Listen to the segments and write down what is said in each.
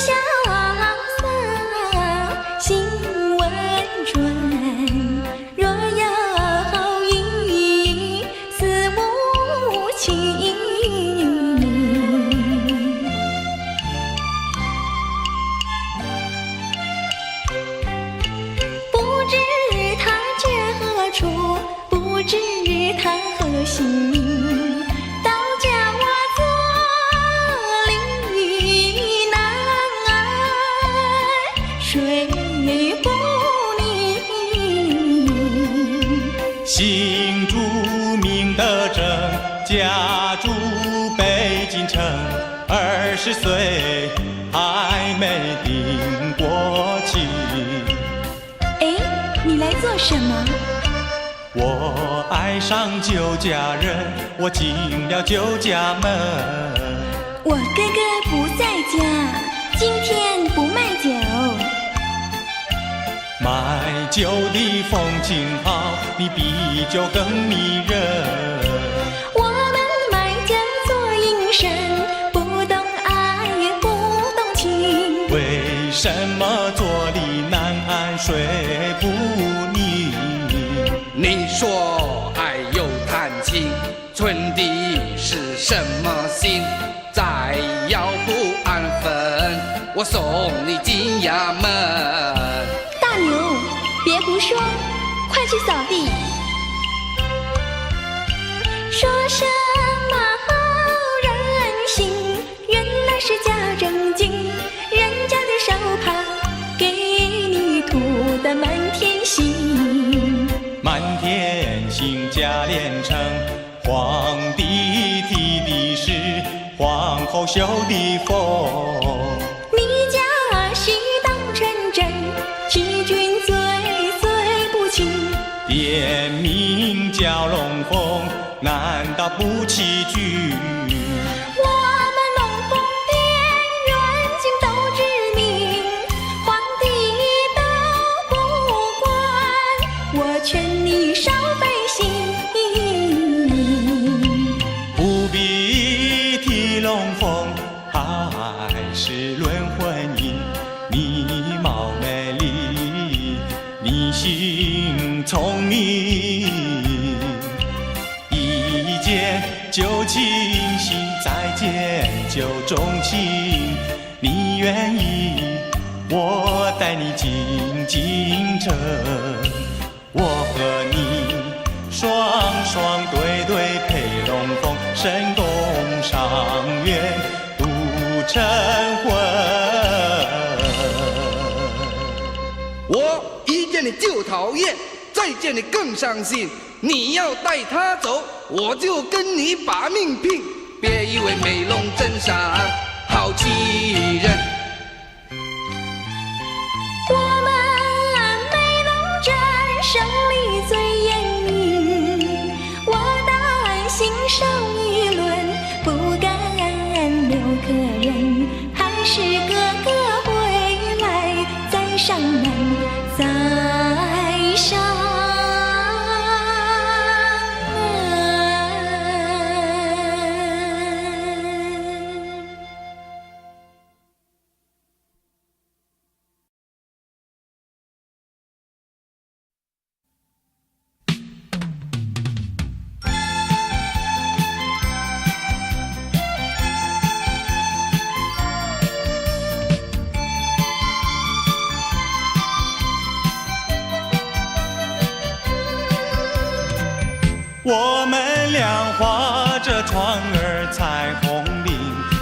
潇洒，心温润。若有意，似无情。不知他居何处，不知他何姓名。倒叫我坐立难安，睡不宁。姓朱名德正，家住北京城，20岁还没定过亲。哎，你来做什么？我爱上酒家人，我进了酒家门。我哥哥不在家，今天不卖酒。卖酒的风景好，你比酒更迷人。我们卖酒做营生，不懂爱也不懂情。为什么坐立难安睡不宁？你说爱又叹情，存的是什么心？再要不安分，我送你进衙门。大牛，别胡说，快去扫地。说什么好人心，原来是假正经。人家的手帕给你涂得满天星，满天星价连城，皇帝提的是皇后绣的凤。你家婿当成真，欺君罪不轻。店名叫龙凤，难道不欺君？我们龙凤店远近都知名，皇帝都不管，我劝你少费心。不必提龙凤，还是论婚姻。你貌美丽，你心聪明，一见就倾心，再见就钟情。你愿意，我带你进京城，我和你双双对对配龙凤，神功上愿度晨昏。我一见你就讨厌，再见你更伤心。你要带他走，我就跟你把命拼。别以为美龙真上好欺人。我们美龙镇胜利最严明，我担心受议论，不敢留客人，还是哥哥回来再上门再上。我们俩划着船儿彩虹岭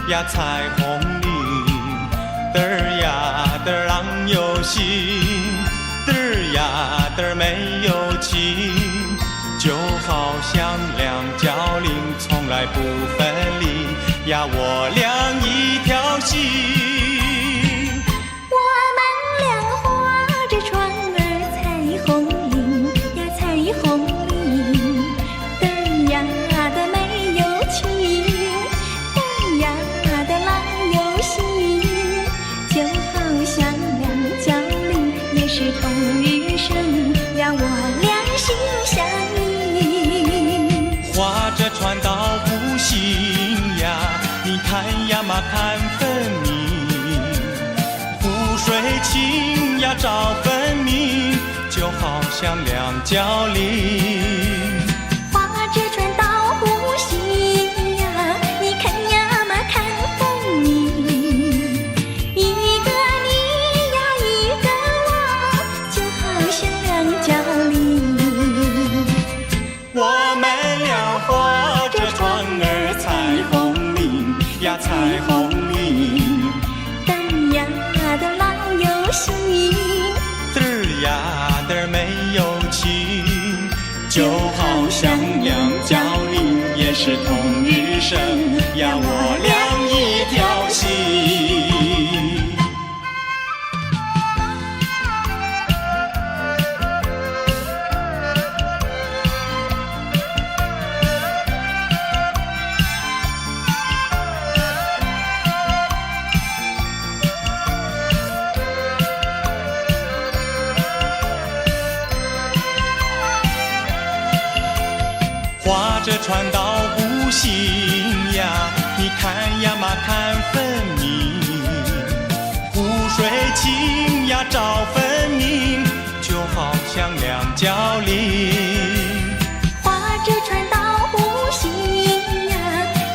呀彩虹岭，嘚儿呀嘚儿郎有心，嘚儿呀嘚儿没有情，就好像两角铃从来不分离呀，我俩一条心。我们俩划着船儿彩虹岭呀彩虹岭，嘚儿呀的没有情，嘚儿呀的郎有心，就好像两角铃也是同日生呀，我俩心相印。划着船到湖心呀，你看呀嘛看分明，水清呀照分明，就好像两角菱。划着船到湖心呀，你看呀嘛看分明。一个你呀一个我，就好像两角菱。我们俩划着船儿彩虹岭呀彩虹岭，灯呀的郎有心，嘚儿呀嘚儿没有情，就好像两角菱，也是同日生呀，我俩一条心。划着船到湖心呀，你看呀嘛看分明。湖水清呀照分明，就好像两角菱。划着船到湖心呀，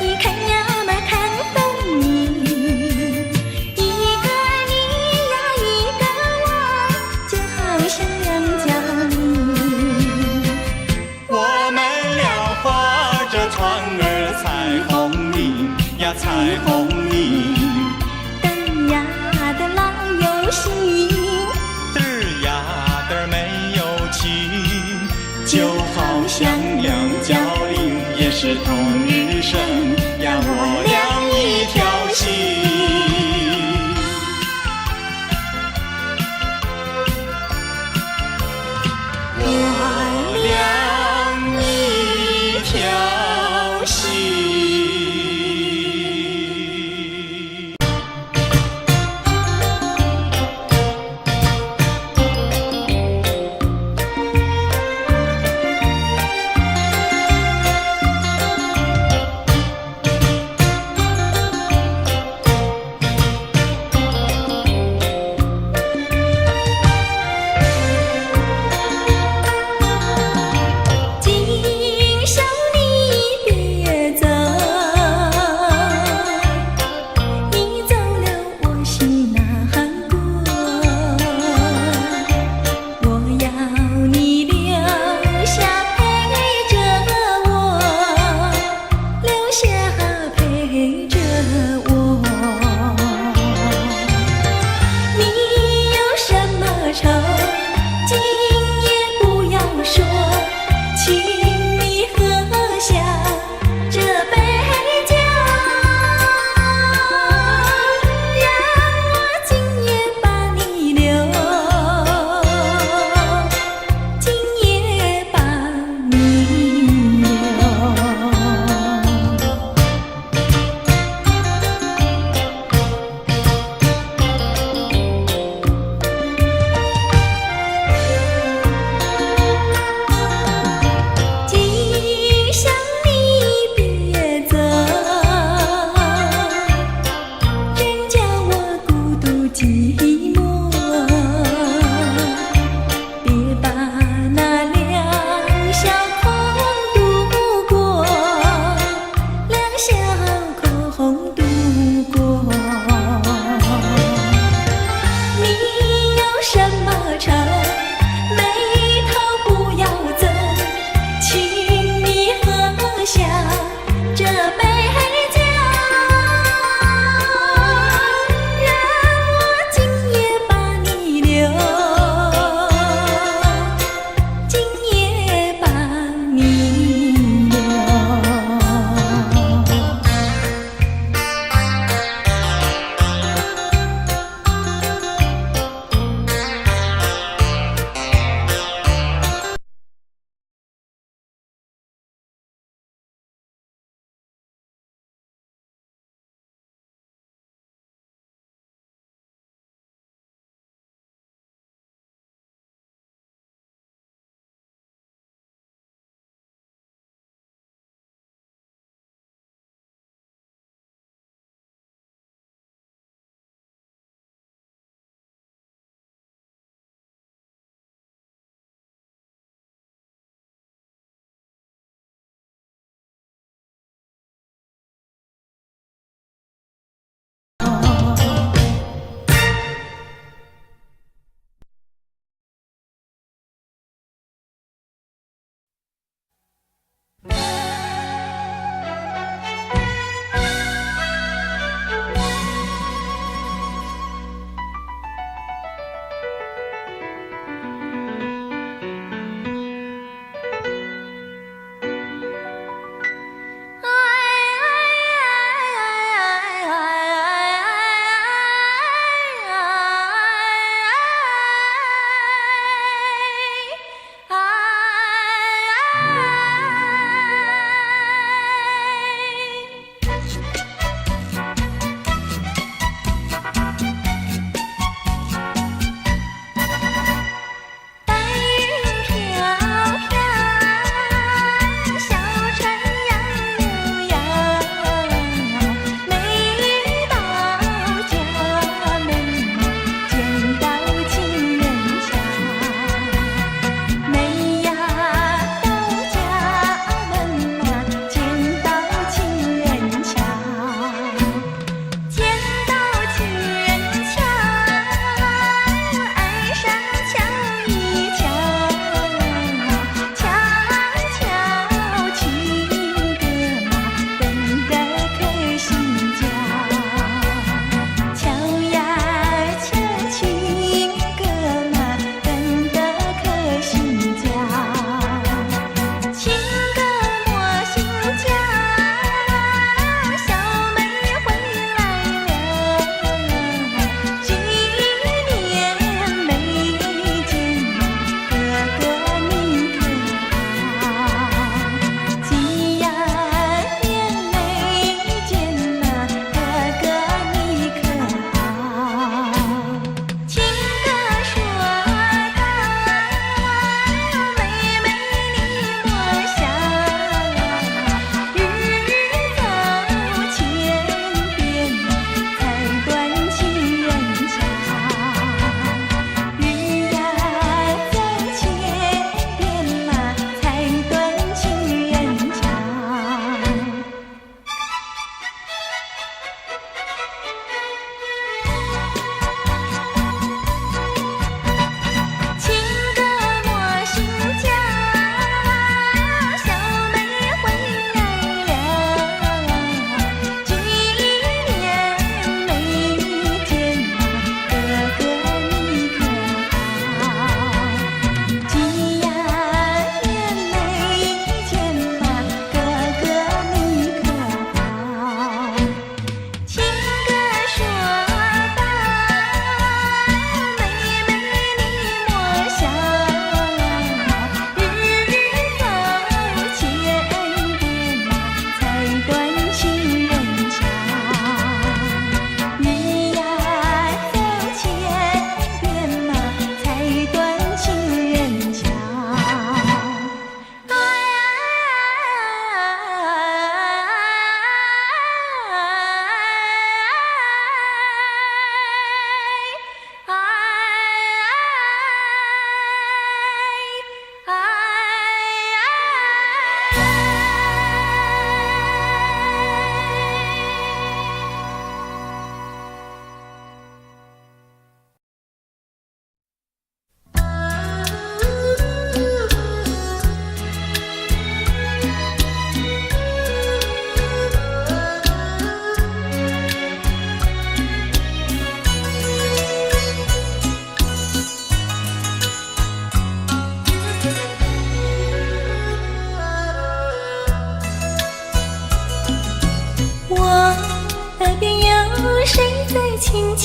你看呀嘛看分明。一个你呀一个我，就好像两角菱。我们俩划着船儿彩虹岭呀彩虹岭，灯呀的郎有心，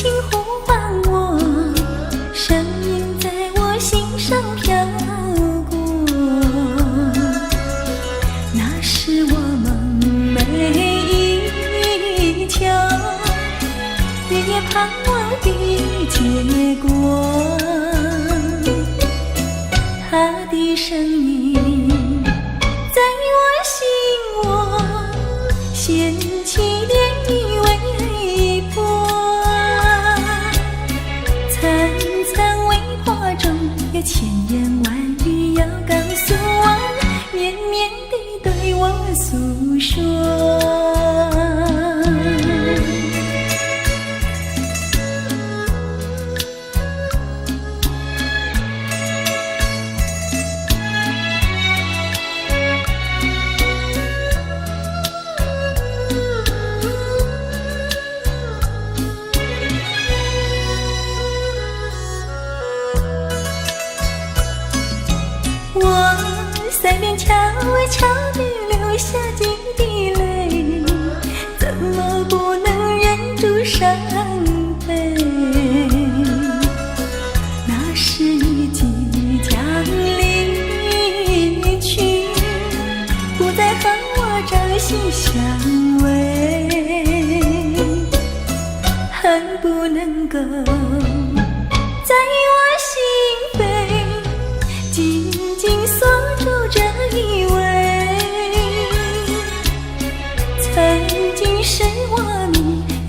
轻呼唤我，声音在我心上飘过。那是我梦寐以求，日夜盼望的结果。他的声音在我心窝掀起涟漪微波，层层微波中有千言万语要告诉我，绵绵地对我诉说。我腮边悄悄地流下几滴泪，怎么不能忍住伤悲？那是你即将离去，不再和我朝夕相偎，恨不能够在我心扉紧紧锁住这一位，曾经是我命，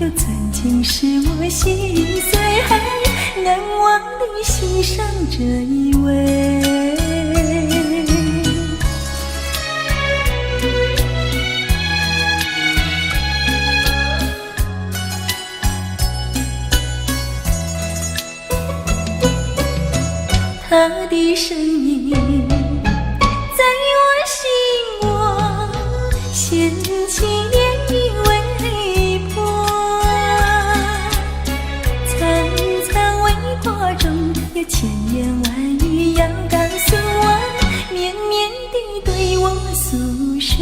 又曾经是我心碎，难忘地欣赏这一位。他的声音在我心窝掀起涟漪微波，层层微波中有千言万语要告诉我，绵绵地对我诉说。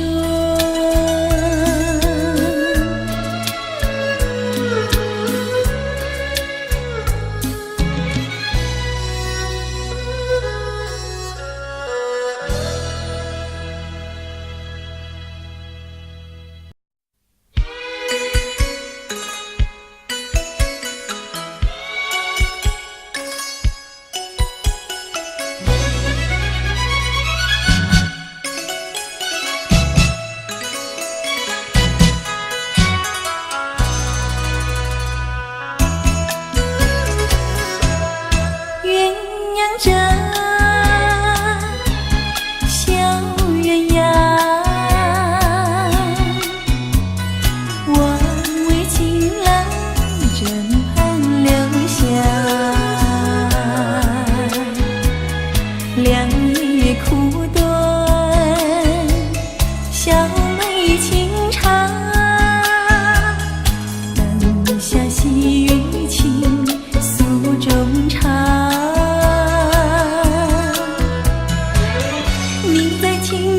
这小鸳鸯，我为情郎枕畔留下，两夜苦短，小妹情长，灯下细雨倾诉衷肠。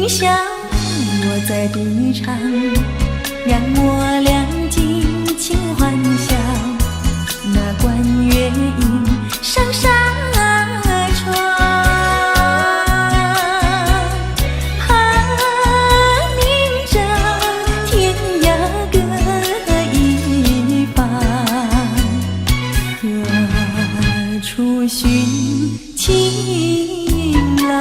笑，我在低唱，让我俩尽情欢笑。那管乐音上纱窗，盼明着天涯各一方，何处寻情郎？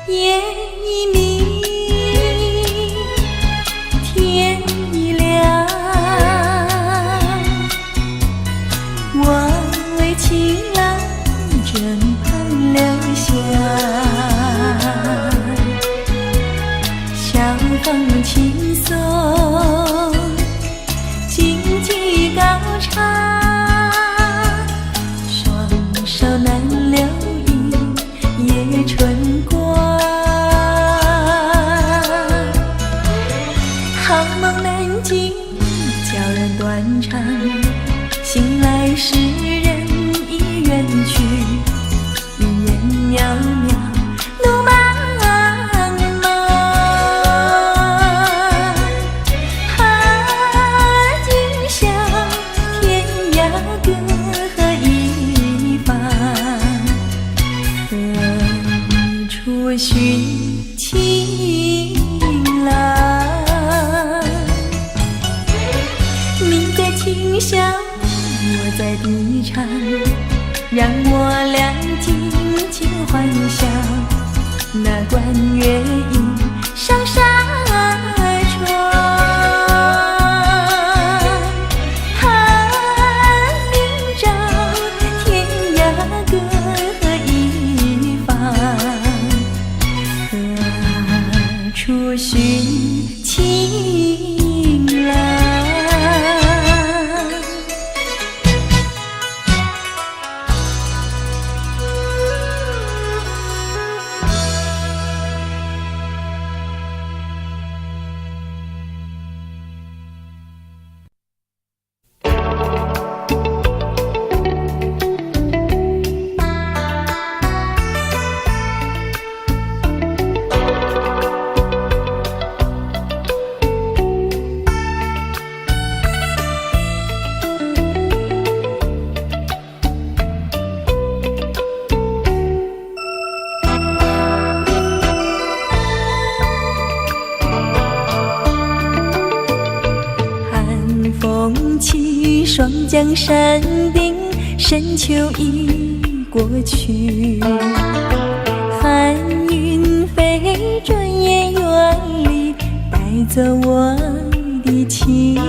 夜已明，天已亮，我为情郎枕畔留下，相逢轻松，荆棘高唱，双手难留意夜春光。寻情郎。你在琴上，我在笛唱，让我俩紧紧幻想那关月影上纱窗。寻情郎，霜降山顶，深秋已过去，寒云飞，转眼远离，带走我的情。雁儿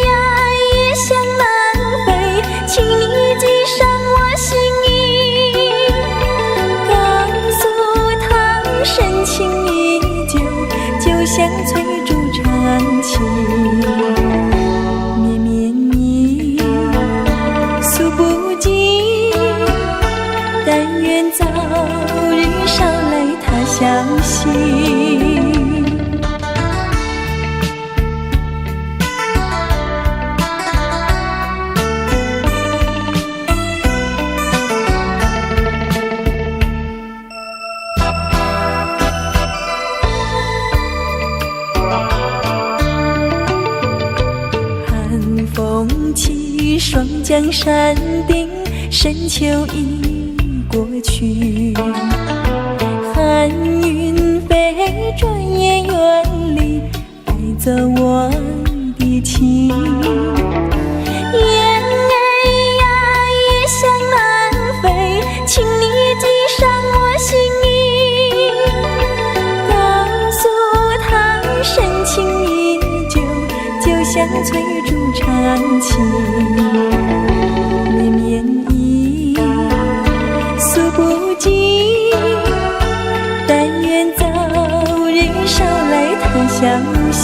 呀，也想南飞，请你寄上我心意，告诉他深情依旧，就像翠竹长青。早日捎来他消息，寒风起，霜降山顶，深秋已过去，寒云飞，转眼远离，带走我的情。雁儿呀，也想南飞，请你寄上我心意，告诉他深情依旧，就像翠竹长青。绵绵意诉不尽，但愿早日捎来他消息。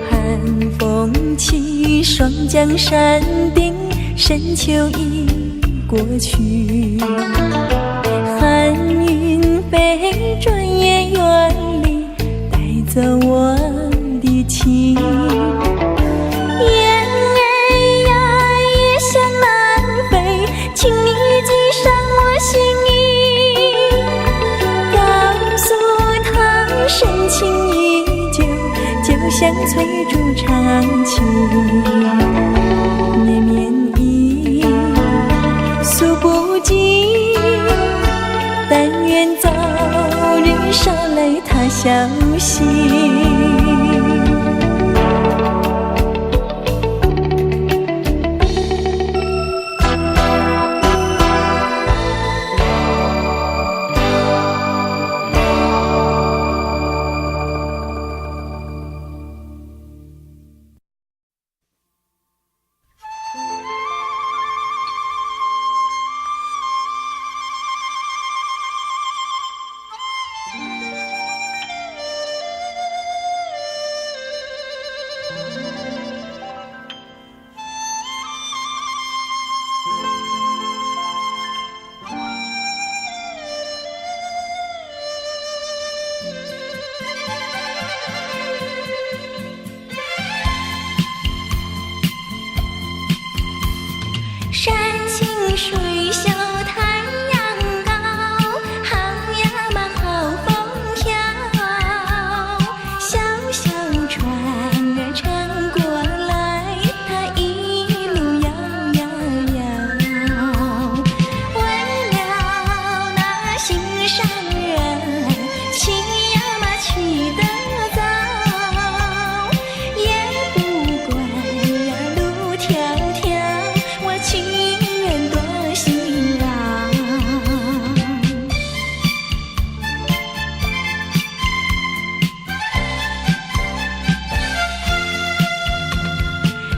寒风起，霜降山顶，深秋已过去，寒云飞，转眼远离，带走我的情。雁儿呀，也想南飞，请你寄上我心意，告诉他深情依旧，就像翠竹长青。绵绵意诉不尽，但愿早日捎来他消息。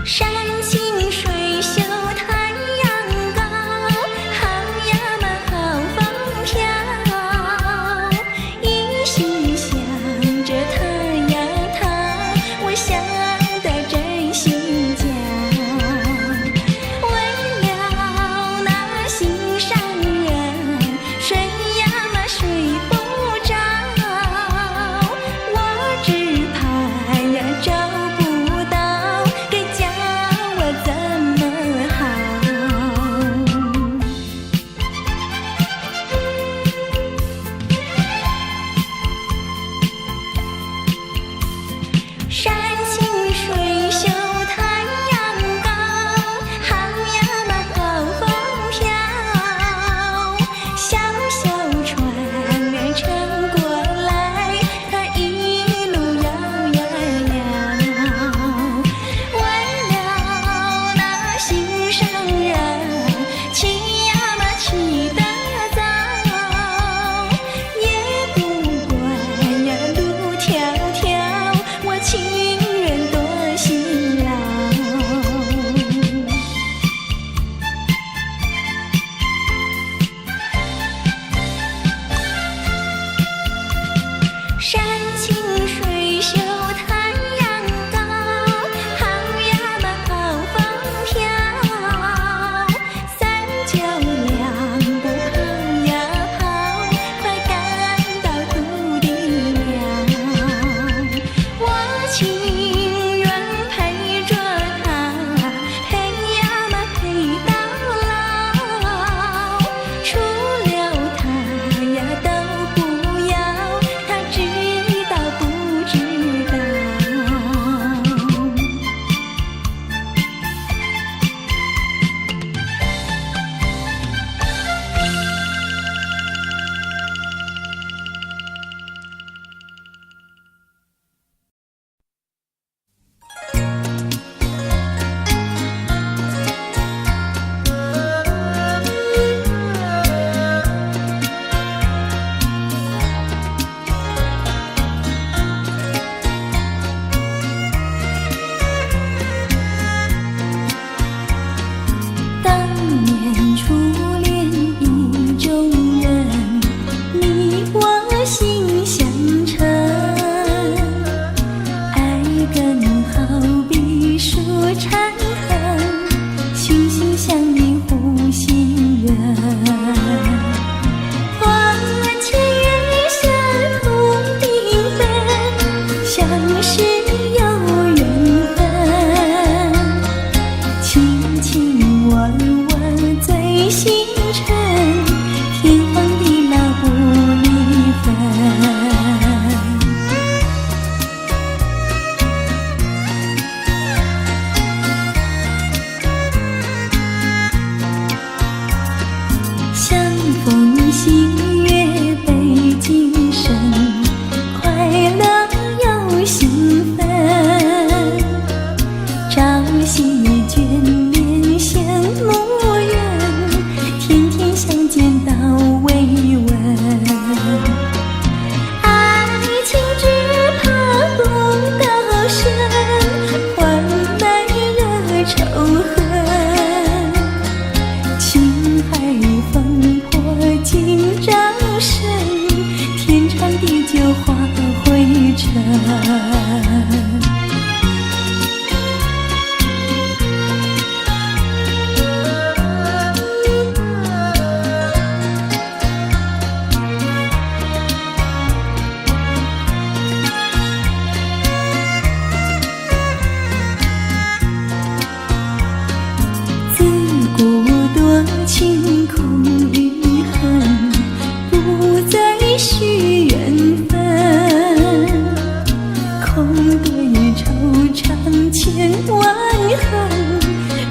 山清水秀太阳高，好呀嘛好风飘。一心想着他呀他，我想得真心焦。为了那心上人，睡呀嘛睡不着，我只怕呀找不到，该叫我怎么好？山清水秀太阳高，好呀嘛好风飘。小小船儿撑过来，它一路摇呀摇。为了那心上人，起呀嘛起得早，也不管呀路迢迢，我情愿多辛劳。山清水秀太阳高，好呀嘛好风飘。三脚两步跑呀跑，快赶到土地了。我情愿陪着他，陪呀嘛陪到老。除了他呀都不要，他知道不知道？当年初恋意中人，你我心相承，爱更好比树缠痕，心心相印互信任。花前月下同订婚，相识有缘分，情情婉婉最心诚，天荒地老不离分。相逢喜悦倍精神，快乐又兴奋，朝夕眷恋羡慕人，天天相见到慰问。爱情只怕不到深，换来了仇恨，情海风波尽招生，天长地久化灰尘。自古多情空余恨，不再续缘分。空对惆怅千万恨，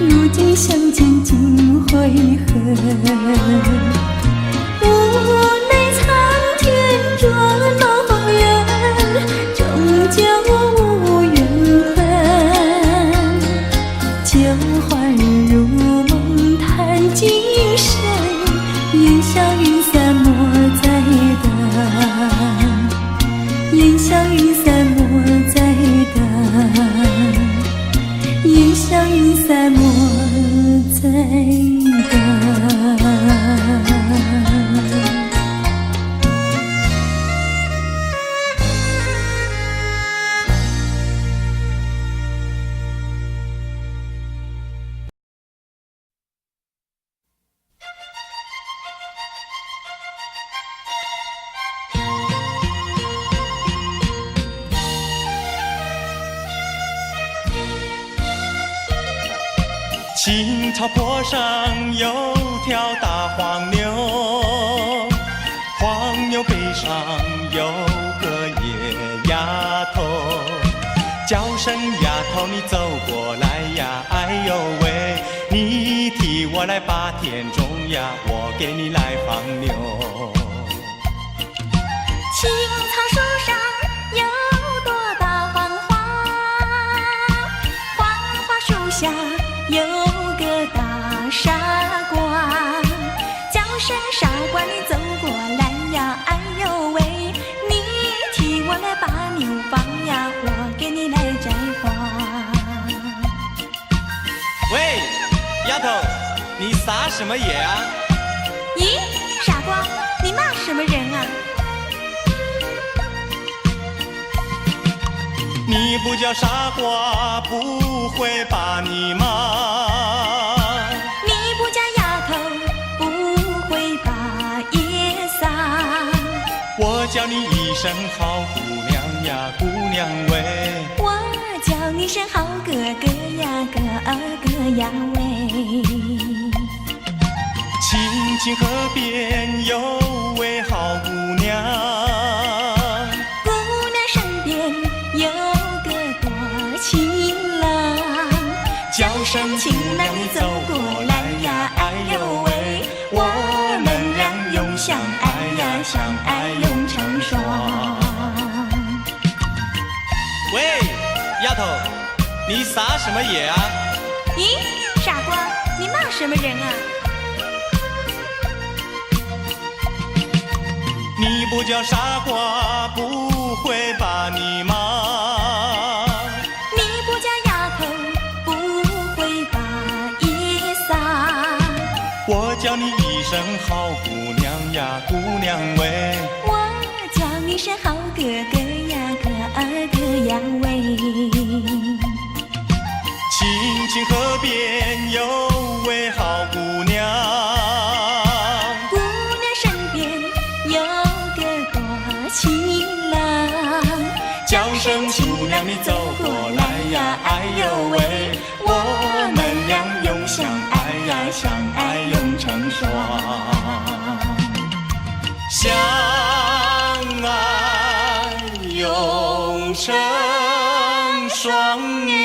如今相见尽悔恨。无奈苍天捉弄人，终究无缘分。旧花如梦叹今生，烟消云散莫再等，烟消云散莫再等，烟消洒落在港。青草坡上有条大黄牛，黄牛背上有个野丫头，叫声丫头你走过来呀，哎呦喂，你替我来把田种呀，我给你来放牛。青草树上有朵大黄花，黄花树下有个大傻瓜，叫声傻瓜你走过来呀，哎呦喂，你替我来把牛放呀，我给你来摘花。喂，丫头，你撒什么野啊？咦，傻瓜，你骂什么人啊？你不叫傻瓜，不会把你骂。你不叫丫头，不会把野撒。我叫你一声好姑娘呀，姑娘喂。我叫你声好哥哥呀，哥哥呀喂。青青河边有位好姑娘，姑娘身边有个多情郎，叫声情郎你走过来呀，哎呦喂，我们俩永相爱呀，相爱永成双。喂，丫头，你撒什么野啊？咦，傻瓜，你骂什么人啊？你不叫傻瓜，不会把你骂。你不叫丫头，不会把野撒。我叫你一声好姑娘呀，姑娘喂。我叫你声好哥哥呀，哥哥呀喂。青青河边有位好姑娘，姑娘身边有个多情郎，叫声姑娘你走过来呀，哎呦喂，我们俩永相爱呀，相爱永成双，相爱永成双哎。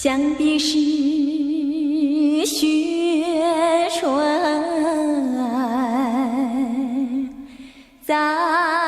想必是雪春在。